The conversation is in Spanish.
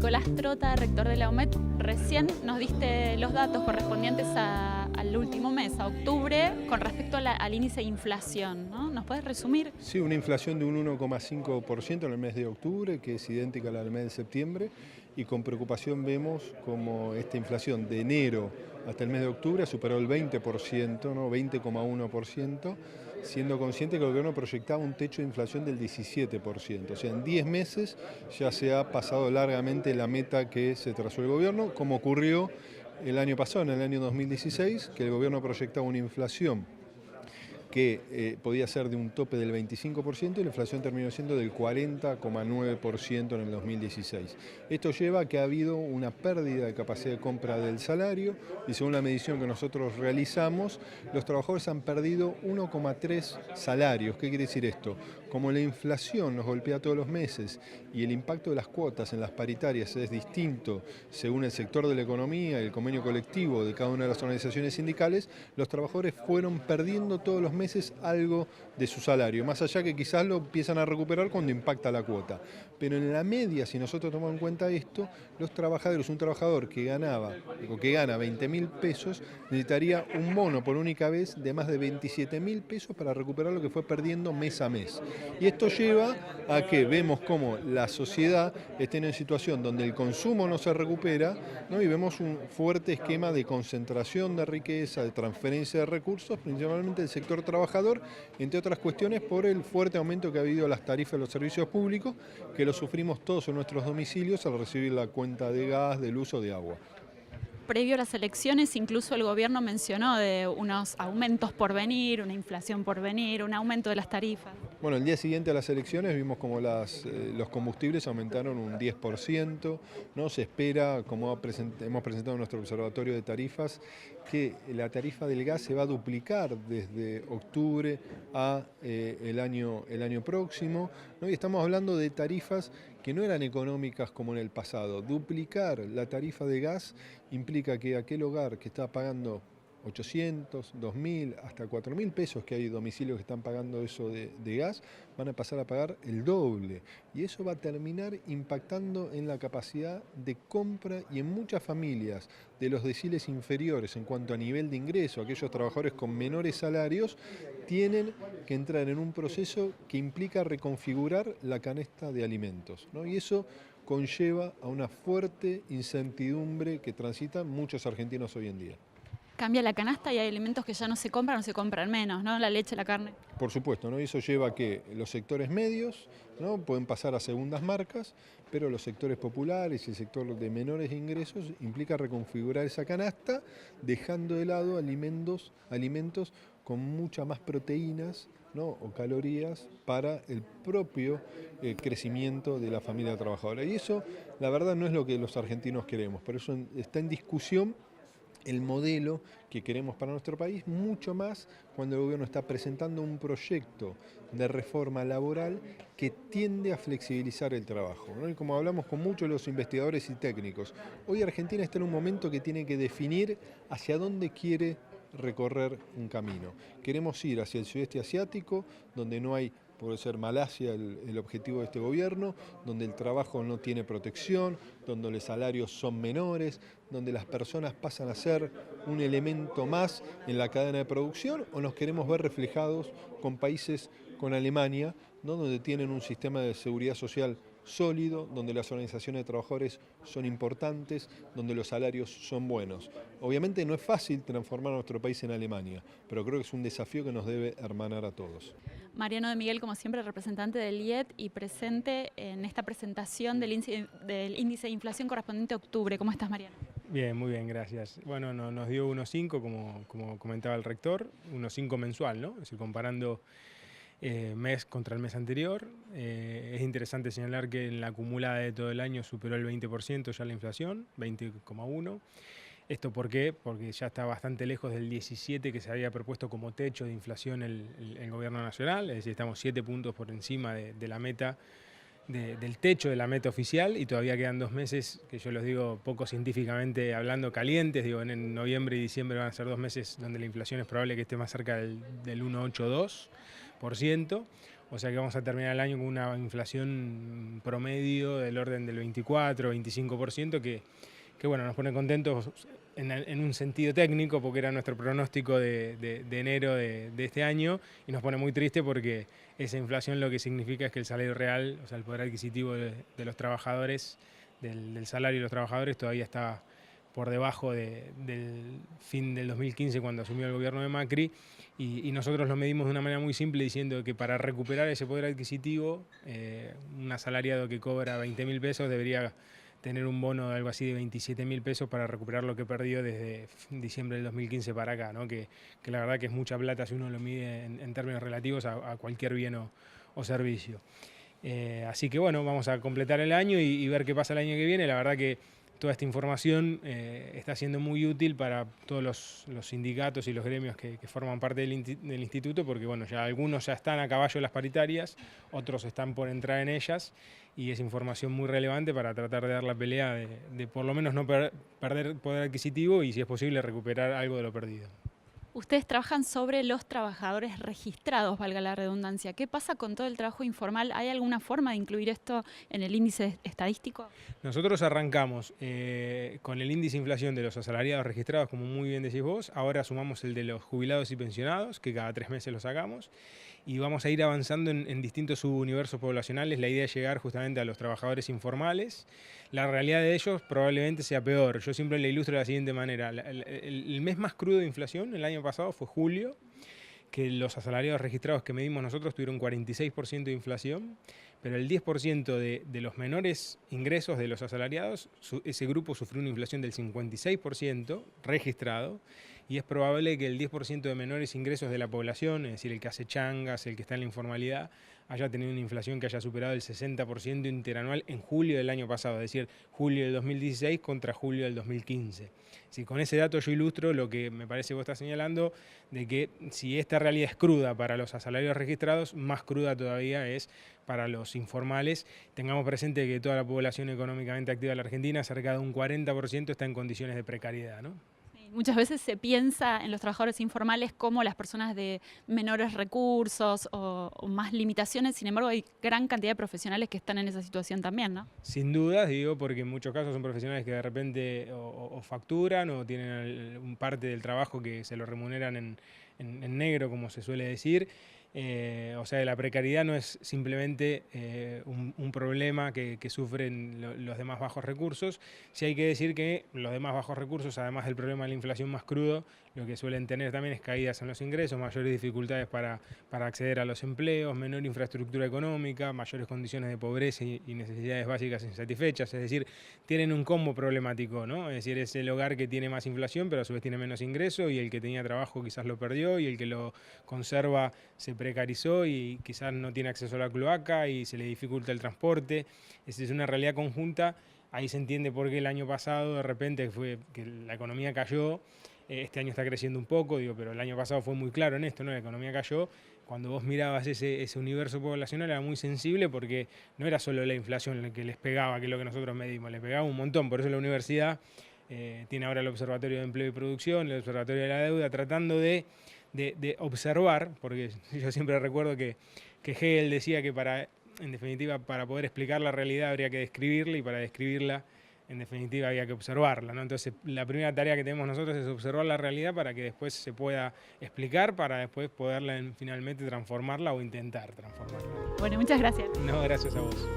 Nicolás Trota, rector de la UMED, recién nos diste los datos correspondientes al último mes, a octubre, con respecto al índice de inflación, ¿no? ¿Nos puedes resumir? Sí, una inflación de un 1,5% en el mes de octubre, que es idéntica a la del mes de septiembre, y con preocupación vemos como esta inflación de enero hasta el mes de octubre superó el 20%, ¿no? 20,1%, siendo consciente que el gobierno proyectaba un techo de inflación del 17%. O sea, en 10 meses ya se ha pasado largamente la meta que se trazó el gobierno, como ocurrió el año pasado, en el año 2016, que el gobierno proyectaba una inflación que podía ser de un tope del 25% y la inflación terminó siendo del 40,9% en el 2016. Esto lleva a que ha habido una pérdida de capacidad de compra del salario y según la medición que nosotros realizamos, los trabajadores han perdido 1,3 salarios. ¿Qué quiere decir esto? Como la inflación nos golpea todos los meses y el impacto de las cuotas en las paritarias es distinto según el sector de la economía y el convenio colectivo de cada una de las organizaciones sindicales, los trabajadores fueron perdiendo todos los meses algo de su salario, más allá que quizás lo empiezan a recuperar cuando impacta la cuota. Pero en la media, si nosotros tomamos en cuenta esto, los trabajadores, un trabajador que gana 20.000 pesos, necesitaría un bono por única vez de más de 27.000 pesos para recuperar lo que fue perdiendo mes a mes. Y esto lleva a que vemos cómo la sociedad está en una situación donde el consumo no se recupera, ¿no? Y vemos un fuerte esquema de concentración de riqueza, de transferencia de recursos, principalmente del sector trabajador, entre otras cuestiones por el fuerte aumento que ha habido de las tarifas de los servicios públicos, que lo sufrimos todos en nuestros domicilios al recibir la cuenta de gas, del uso de agua. Previo a las elecciones, incluso el gobierno mencionó de unos aumentos por venir, una inflación por venir, un aumento de las tarifas. Bueno, el día siguiente a las elecciones vimos como los combustibles aumentaron un 10%, ¿no? Se espera, como hemos presentado en nuestro observatorio de tarifas, que la tarifa del gas se va a duplicar desde octubre a el año próximo, ¿no? Y estamos hablando de tarifas que no eran económicas como en el pasado. Duplicar la tarifa de gas implica que aquel hogar que está pagando 800, 2.000, hasta 4.000 pesos, que hay domicilios que están pagando eso de gas, van a pasar a pagar el doble. Y eso va a terminar impactando en la capacidad de compra y en muchas familias de los deciles inferiores en cuanto a nivel de ingreso, aquellos trabajadores con menores salarios, tienen que entrar en un proceso que implica reconfigurar la canasta de alimentos, ¿no? Y eso conlleva a una fuerte incertidumbre que transitan muchos argentinos hoy en día. Cambia la canasta y hay alimentos que ya no se compran o se compran menos, ¿no? La leche, la carne. Por supuesto, ¿no? Y eso lleva a que los sectores medios, ¿no? Pueden pasar a segundas marcas, pero los sectores populares y el sector de menores ingresos implica reconfigurar esa canasta, dejando de lado alimentos con mucha más proteínas, ¿no? O calorías para el propio crecimiento de la familia trabajadora. Y eso, la verdad, no es lo que los argentinos queremos. Por eso está en discusión el modelo que queremos para nuestro país, mucho más cuando el gobierno está presentando un proyecto de reforma laboral que tiende a flexibilizar el trabajo, ¿no? Y como hablamos con muchos de los investigadores y técnicos, hoy Argentina está en un momento que tiene que definir hacia dónde quiere recorrer un camino. Queremos ir hacia el sudeste asiático, donde no hay, puede ser Malasia el objetivo de este gobierno, donde el trabajo no tiene protección, donde los salarios son menores, donde las personas pasan a ser un elemento más en la cadena de producción, o nos queremos ver reflejados con países con Alemania, ¿no? Donde tienen un sistema de seguridad social sólido, donde las organizaciones de trabajadores son importantes, donde los salarios son buenos. Obviamente no es fácil transformar a nuestro país en Alemania, pero creo que es un desafío que nos debe hermanar a todos. Mariano de Miguel, como siempre, representante del IET y presente en esta presentación del índice de inflación correspondiente a octubre. ¿Cómo estás, Mariano? Bien, muy bien, gracias. Bueno, nos dio 1,5, como comentaba el rector, 1,5 mensual, ¿no? Es decir, comparando mes contra el mes anterior. Es interesante señalar que en la acumulada de todo el año superó el 20% ya la inflación, 20,1%. ¿Esto por qué? Porque ya está bastante lejos del 17 que se había propuesto como techo de inflación el gobierno nacional, es decir, estamos 7 puntos por encima de la meta, del techo de la meta oficial, y todavía quedan 2 meses que yo los digo poco científicamente hablando calientes. Digo, en noviembre y diciembre van a ser 2 meses donde la inflación es probable que esté más cerca del 1,82%. o sea que vamos a terminar el año con una inflación promedio del orden del 24-25%, que bueno, nos pone contentos en un sentido técnico, porque era nuestro pronóstico de enero de este año, y nos pone muy triste porque esa inflación lo que significa es que el salario real, o sea, el poder adquisitivo de los trabajadores, del salario de los trabajadores todavía está por debajo del fin del 2015, cuando asumió el gobierno de Macri, y nosotros lo medimos de una manera muy simple, diciendo que para recuperar ese poder adquisitivo, un asalariado que cobra 20.000 pesos debería tener un bono de algo así de 27.000 pesos para recuperar lo que perdió desde diciembre del 2015 para acá, ¿no? Que la verdad que es mucha plata si uno lo mide en términos relativos a cualquier bien o servicio. Así que bueno, vamos a completar el año y ver qué pasa el año que viene. La verdad que toda esta información está siendo muy útil para todos los sindicatos y los gremios que forman parte del instituto, porque bueno, ya algunos ya están a caballo de las paritarias, otros están por entrar en ellas, y es información muy relevante para tratar de dar la pelea de por lo menos no perder poder adquisitivo y, si es posible, recuperar algo de lo perdido. Ustedes trabajan sobre los trabajadores registrados, valga la redundancia. ¿Qué pasa con todo el trabajo informal? ¿Hay alguna forma de incluir esto en el índice estadístico? Nosotros arrancamos con el índice de inflación de los asalariados registrados, como muy bien decís vos. Ahora sumamos el de los jubilados y pensionados, que cada 3 meses lo sacamos. Y vamos a ir avanzando en distintos subuniversos poblacionales. La idea es llegar justamente a los trabajadores informales. La realidad de ellos probablemente sea peor. Yo siempre le ilustro de la siguiente manera. El mes más crudo de inflación el año pasado fue julio, que los asalariados registrados que medimos nosotros tuvieron 46% de inflación, pero el 10% de los menores ingresos de los asalariados, ese grupo sufrió una inflación del 56% registrado, y es probable que el 10% de menores ingresos de la población, es decir, el que hace changas, el que está en la informalidad, haya tenido una inflación que haya superado el 60% interanual en julio del año pasado, es decir, julio del 2016 contra julio del 2015. Si con ese dato yo ilustro lo que me parece vos estás señalando, de que si esta realidad es cruda para los asalariados registrados, más cruda todavía es para los informales. Tengamos presente que toda la población económicamente activa de la Argentina, cerca de un 40%, está en condiciones de precariedad, ¿no? Muchas veces se piensa en los trabajadores informales como las personas de menores recursos o más limitaciones. Sin embargo, hay gran cantidad de profesionales que están en esa situación también, ¿no? Sin dudas, digo, porque en muchos casos son profesionales que de repente o facturan o tienen un parte del trabajo que se lo remuneran en negro, como se suele decir. O sea, la precariedad no es simplemente un problema que sufren los demás bajos recursos. Sí hay que decir que los demás bajos recursos, además del problema de la inflación más crudo, lo que suelen tener también es caídas en los ingresos, mayores dificultades para acceder a los empleos, menor infraestructura económica, mayores condiciones de pobreza y necesidades básicas insatisfechas. Es decir, tienen un combo problemático, ¿no? Es decir, es el hogar que tiene más inflación, pero a su vez tiene menos ingreso, y el que tenía trabajo quizás lo perdió, y el que lo conserva se precarizó y quizás no tiene acceso a la cloaca y se le dificulta el transporte. Esa es una realidad conjunta. Ahí se entiende por qué el año pasado de repente fue que la economía cayó. Este año está creciendo un poco, digo, pero el año pasado fue muy claro en esto, ¿no? La economía cayó. Cuando vos mirabas ese universo poblacional era muy sensible, porque no era solo la inflación la que les pegaba, que es lo que nosotros medimos, les pegaba un montón. Por eso la universidad tiene ahora el Observatorio de Empleo y Producción, el Observatorio de la Deuda, tratando de observar, porque yo siempre recuerdo que Hegel decía que en definitiva, para poder explicar la realidad habría que describirla, y para describirla, en definitiva, había que observarla, ¿no? Entonces, la primera tarea que tenemos nosotros es observar la realidad para que después se pueda explicar, para después poderla finalmente transformarla o intentar transformarla. Bueno, muchas gracias. No, gracias a vos.